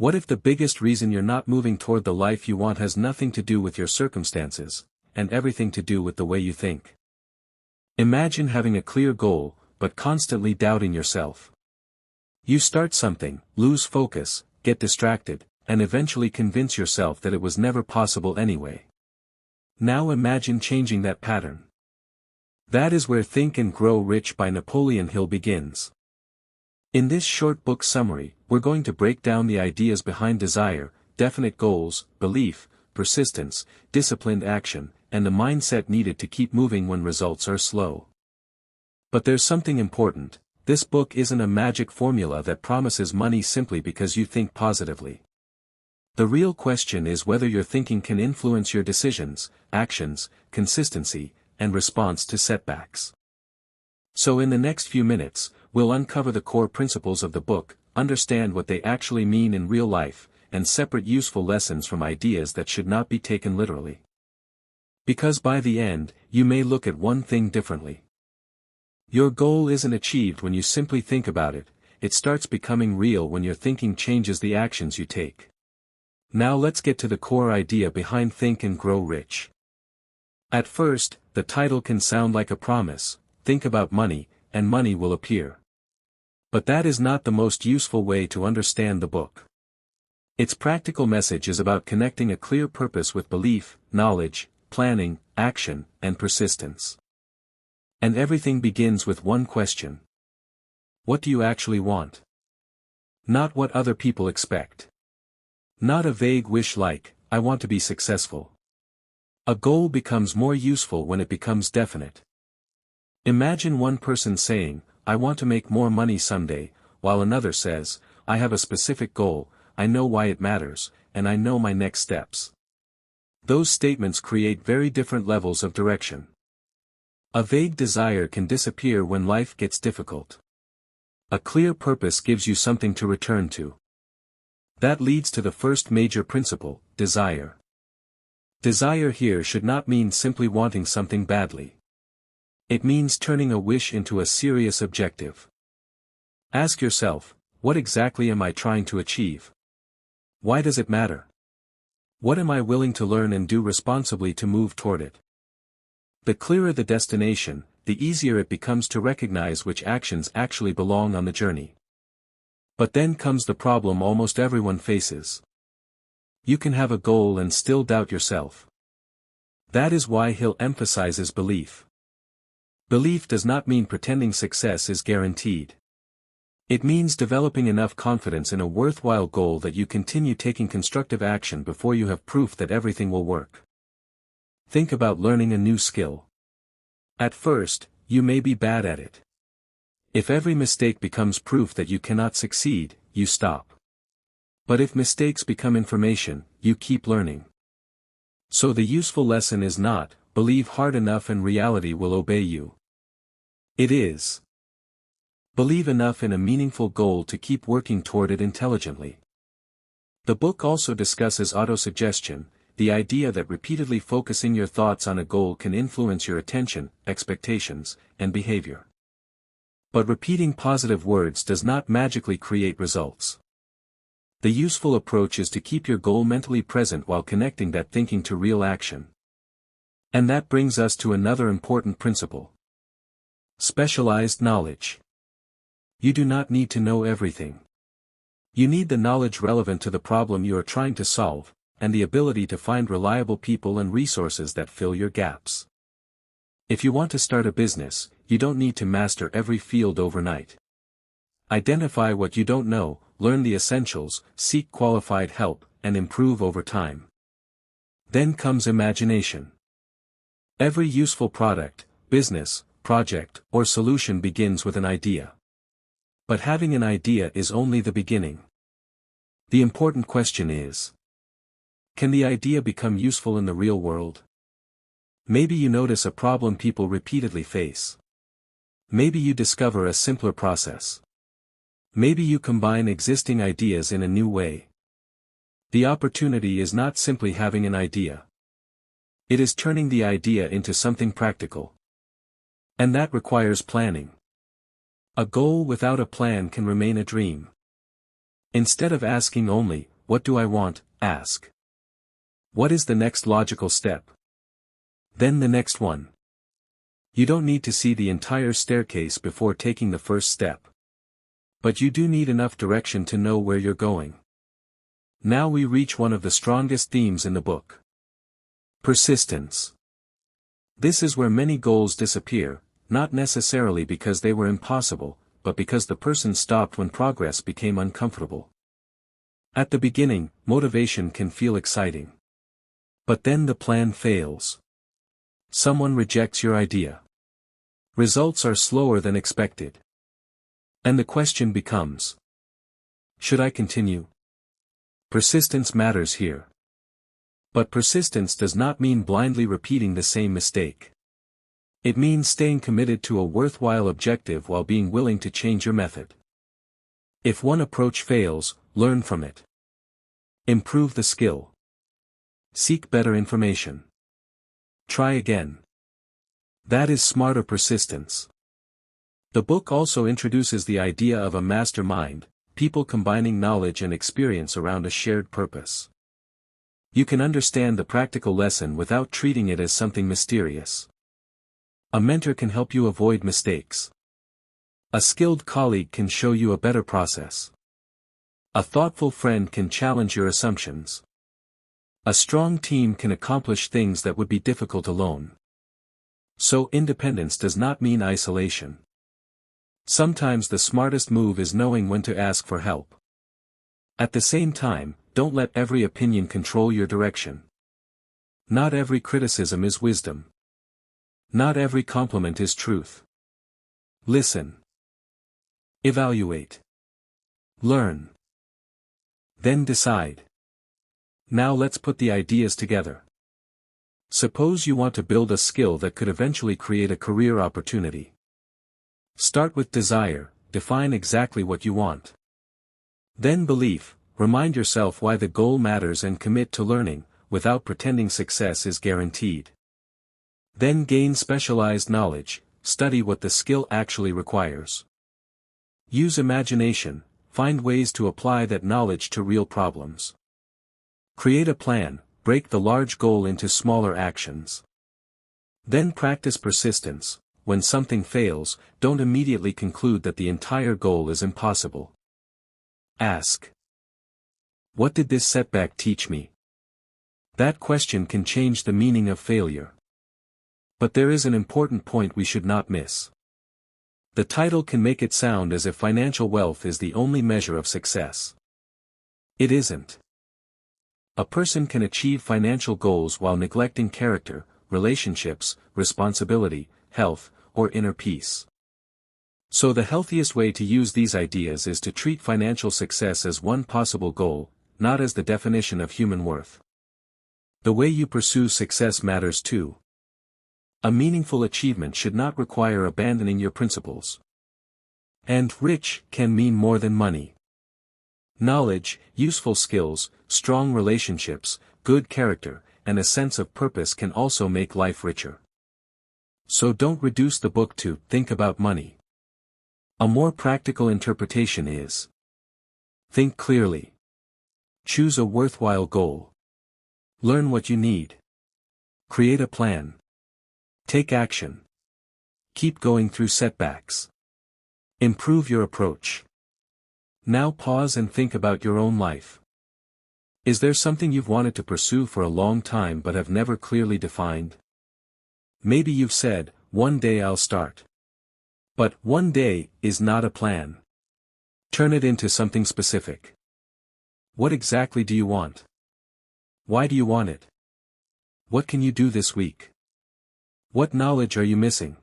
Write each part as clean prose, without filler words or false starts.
What if the biggest reason you're not moving toward the life you want has nothing to do with your circumstances, and everything to do with the way you think? Imagine having a clear goal, but constantly doubting yourself. You start something, lose focus, get distracted, and eventually convince yourself that it was never possible anyway. Now imagine changing that pattern. That is where Think and Grow Rich by Napoleon Hill begins. In this short book summary, we're going to break down the ideas behind desire, definite goals, belief, persistence, disciplined action, and the mindset needed to keep moving when results are slow. But there's something important: this book isn't a magic formula that promises money simply because you think positively. The real question is whether your thinking can influence your decisions, actions, consistency, and response to setbacks. So in the next few minutes, we'll uncover the core principles of the book, understand what they actually mean in real life, and separate useful lessons from ideas that should not be taken literally. Because by the end, you may look at one thing differently. Your goal isn't achieved when you simply think about it, it starts becoming real when your thinking changes the actions you take. Now let's get to the core idea behind Think and Grow Rich. At first, the title can sound like a promise: think about money, and money will appear. But that is not the most useful way to understand the book. Its practical message is about connecting a clear purpose with belief, knowledge, planning, action, and persistence. And everything begins with one question. What do you actually want? Not what other people expect. Not a vague wish like, I want to be successful. A goal becomes more useful when it becomes definite. Imagine one person saying, I want to make more money someday, while another says, I have a specific goal, I know why it matters, and I know my next steps. Those statements create very different levels of direction. A vague desire can disappear when life gets difficult. A clear purpose gives you something to return to. That leads to the first major principle: desire. Desire here should not mean simply wanting something badly. It means turning a wish into a serious objective. Ask yourself, what exactly am I trying to achieve? Why does it matter? What am I willing to learn and do responsibly to move toward it? The clearer the destination, the easier it becomes to recognize which actions actually belong on the journey. But then comes the problem almost everyone faces. You can have a goal and still doubt yourself. That is why Hill emphasizes belief. Belief does not mean pretending success is guaranteed. It means developing enough confidence in a worthwhile goal that you continue taking constructive action before you have proof that everything will work. Think about learning a new skill. At first, you may be bad at it. If every mistake becomes proof that you cannot succeed, you stop. But if mistakes become information, you keep learning. So the useful lesson is not, believe hard enough and reality will obey you. It is, believe enough in a meaningful goal to keep working toward it intelligently. The book also discusses autosuggestion, the idea that repeatedly focusing your thoughts on a goal can influence your attention, expectations, and behavior. But repeating positive words does not magically create results. The useful approach is to keep your goal mentally present while connecting that thinking to real action. And that brings us to another important principle. Specialized knowledge. You do not need to know everything. You need the knowledge relevant to the problem you are trying to solve, and the ability to find reliable people and resources that fill your gaps. If you want to start a business, you don't need to master every field overnight. Identify what you don't know, learn the essentials, seek qualified help, and improve over time. Then comes imagination. Every useful product, business, project, or solution begins with an idea. But having an idea is only the beginning. The important question is, can the idea become useful in the real world? Maybe you notice a problem people repeatedly face. Maybe you discover a simpler process. Maybe you combine existing ideas in a new way. The opportunity is not simply having an idea. It is turning the idea into something practical. And that requires planning. A goal without a plan can remain a dream. Instead of asking only, "What do I want?" ask, "What is the next logical step?" Then the next one. You don't need to see the entire staircase before taking the first step. But you do need enough direction to know where you're going. Now we reach one of the strongest themes in the book. Persistence. This is where many goals disappear, not necessarily because they were impossible, but because the person stopped when progress became uncomfortable. At the beginning, motivation can feel exciting. But then the plan fails. Someone rejects your idea. Results are slower than expected. And the question becomes, should I continue? Persistence matters here. But persistence does not mean blindly repeating the same mistake. It means staying committed to a worthwhile objective while being willing to change your method. If one approach fails, learn from it. Improve the skill. Seek better information. Try again. That is smarter persistence. The book also introduces the idea of a mastermind, people combining knowledge and experience around a shared purpose. You can understand the practical lesson without treating it as something mysterious. A mentor can help you avoid mistakes. A skilled colleague can show you a better process. A thoughtful friend can challenge your assumptions. A strong team can accomplish things that would be difficult alone. So independence does not mean isolation. Sometimes the smartest move is knowing when to ask for help. At the same time, don't let every opinion control your direction. Not every criticism is wisdom. Not every compliment is truth. Listen. Evaluate. Learn. Then decide. Now let's put the ideas together. Suppose you want to build a skill that could eventually create a career opportunity. Start with desire, define exactly what you want. Then belief, remind yourself why the goal matters and commit to learning, without pretending success is guaranteed. Then gain specialized knowledge, study what the skill actually requires. Use imagination, find ways to apply that knowledge to real problems. Create a plan, break the large goal into smaller actions. Then practice persistence. When something fails, don't immediately conclude that the entire goal is impossible. Ask, what did this setback teach me? That question can change the meaning of failure. But there is an important point we should not miss. The title can make it sound as if financial wealth is the only measure of success. It isn't. A person can achieve financial goals while neglecting character, relationships, responsibility, health, or inner peace. So the healthiest way to use these ideas is to treat financial success as one possible goal, not as the definition of human worth. The way you pursue success matters too. A meaningful achievement should not require abandoning your principles. And rich can mean more than money. Knowledge, useful skills, strong relationships, good character, and a sense of purpose can also make life richer. So don't reduce the book to think about money. A more practical interpretation is: think clearly. Choose a worthwhile goal. Learn what you need. Create a plan. Take action. Keep going through setbacks. Improve your approach. Now pause and think about your own life. Is there something you've wanted to pursue for a long time but have never clearly defined? Maybe you've said, "One day I'll start." But one day is not a plan. Turn it into something specific. What exactly do you want? Why do you want it? What can you do this week? What knowledge are you missing?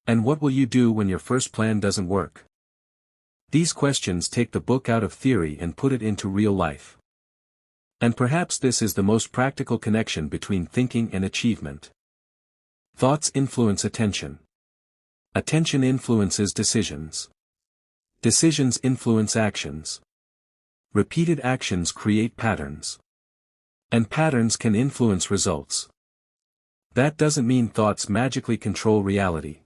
And what will you do when your first plan doesn't work? These questions take the book out of theory and put it into real life. And perhaps this is the most practical connection between thinking and achievement. Thoughts influence attention. Attention influences decisions. Decisions influence actions. Repeated actions create patterns. And patterns can influence results. That doesn't mean thoughts magically control reality.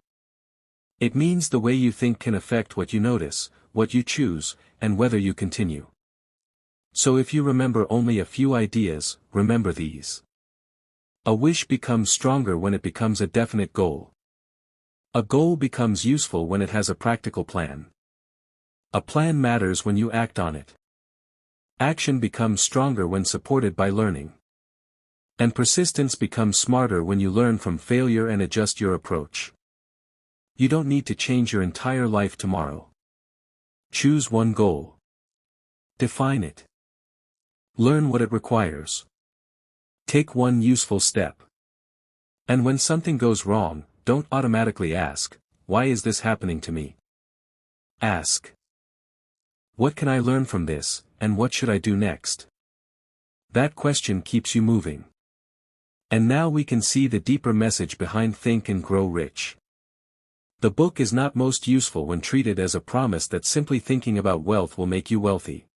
It means the way you think can affect what you notice, what you choose, and whether you continue. So if you remember only a few ideas, remember these. A wish becomes stronger when it becomes a definite goal. A goal becomes useful when it has a practical plan. A plan matters when you act on it. Action becomes stronger when supported by learning. And persistence becomes smarter when you learn from failure and adjust your approach. You don't need to change your entire life tomorrow. Choose one goal. Define it. Learn what it requires. Take one useful step. And when something goes wrong, don't automatically ask, "Why is this happening to me?" Ask, "What can I learn from this, and what should I do next?" That question keeps you moving. And now we can see the deeper message behind Think and Grow Rich. The book is not most useful when treated as a promise that simply thinking about wealth will make you wealthy.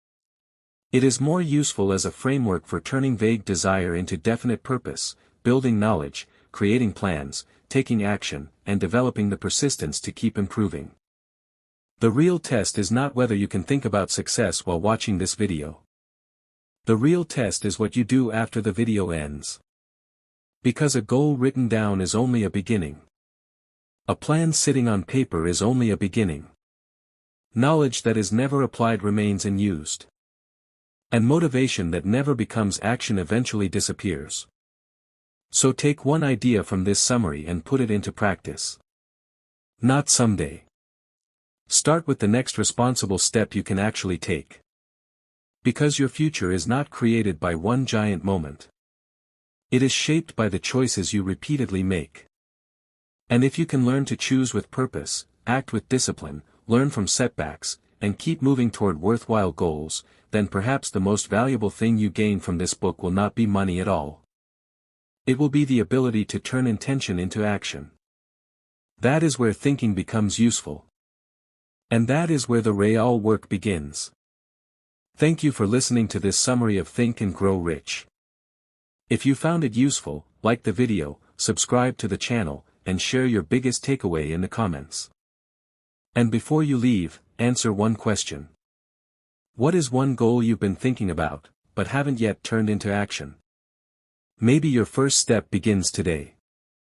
It is more useful as a framework for turning vague desire into definite purpose, building knowledge, creating plans, taking action, and developing the persistence to keep improving. The real test is not whether you can think about success while watching this video. The real test is what you do after the video ends. Because a goal written down is only a beginning. A plan sitting on paper is only a beginning. Knowledge that is never applied remains unused. And motivation that never becomes action eventually disappears. So take one idea from this summary and put it into practice. Not someday. Start with the next responsible step you can actually take. Because your future is not created by one giant moment. It is shaped by the choices you repeatedly make. And if you can learn to choose with purpose, act with discipline, learn from setbacks, and keep moving toward worthwhile goals, then perhaps the most valuable thing you gain from this book will not be money at all. It will be the ability to turn intention into action. That is where thinking becomes useful. And that is where the real work begins. Thank you for listening to this summary of Think and Grow Rich. If you found it useful, like the video, subscribe to the channel, and share your biggest takeaway in the comments. And before you leave, answer one question. What is one goal you've been thinking about, but haven't yet turned into action? Maybe your first step begins today.